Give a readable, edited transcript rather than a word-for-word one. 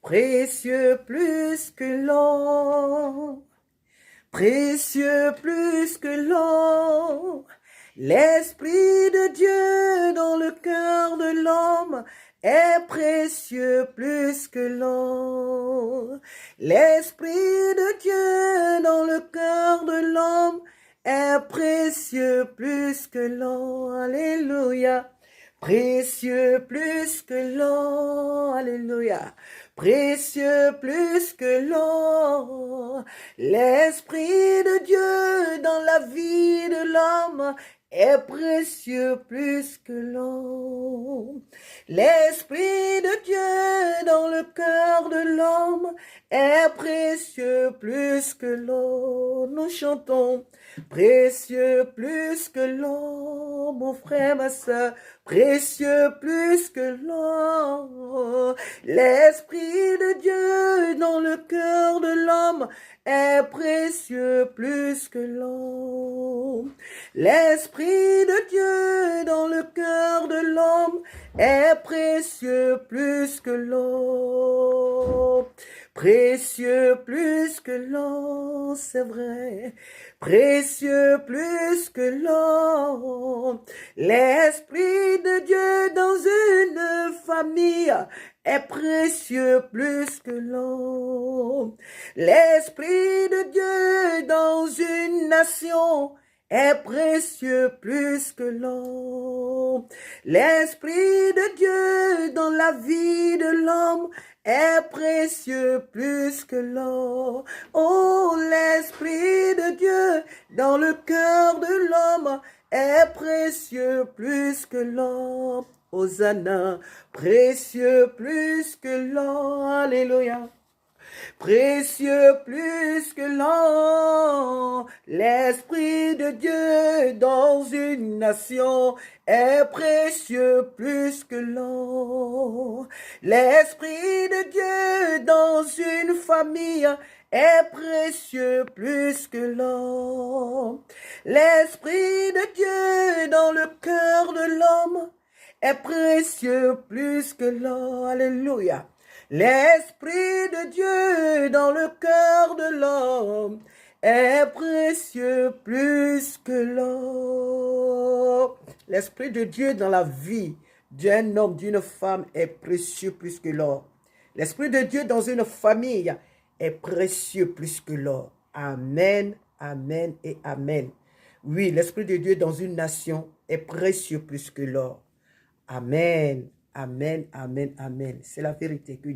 précieux plus que l'or, précieux plus que l'or. L'Esprit de Dieu dans le cœur de l'homme est précieux plus que l'or. L'Esprit de Dieu dans le cœur de l'homme est précieux plus que l'or. Alléluia. Précieux plus que l'or. Alléluia. Précieux plus que l'or. L'Esprit de Dieu dans la vie de l'homme est précieux plus que l'or. L'Esprit de Dieu dans le cœur de l'homme est précieux plus que l'or. Nous chantons précieux plus que l'or, mon frère, ma soeur, précieux plus que l'or. L'Esprit de Dieu dans le cœur de l'homme est précieux plus que l'or. L'Esprit de Dieu dans le cœur de l'homme est précieux plus que l'or. Précieux plus que l'or, c'est vrai. Précieux plus que l'or. L'Esprit de Dieu dans une famille est précieux plus que l'or. L'Esprit de Dieu dans une nation est précieux plus que l'or. L'Esprit de Dieu dans la vie de l'homme est précieux plus que l'or. Oh, l'Esprit de Dieu dans le cœur de l'homme est précieux plus que l'or. Hosanna, précieux plus que l'or. Alléluia. Précieux plus que l'or, l'Esprit de Dieu dans une nation est précieux plus que l'or. L'Esprit de Dieu dans une famille est précieux plus que l'or. L'Esprit de Dieu dans le cœur de l'homme est précieux plus que l'or. Alléluia. L'Esprit de Dieu dans le cœur de l'homme est précieux plus que l'or. L'Esprit de Dieu dans la vie d'un homme, d'une femme est précieux plus que l'or. L'Esprit de Dieu dans une famille est précieux plus que l'or. Amen, amen et amen. Oui, l'Esprit de Dieu dans une nation est précieux plus que l'or. Amen, amen, amen, amen. C'est la vérité que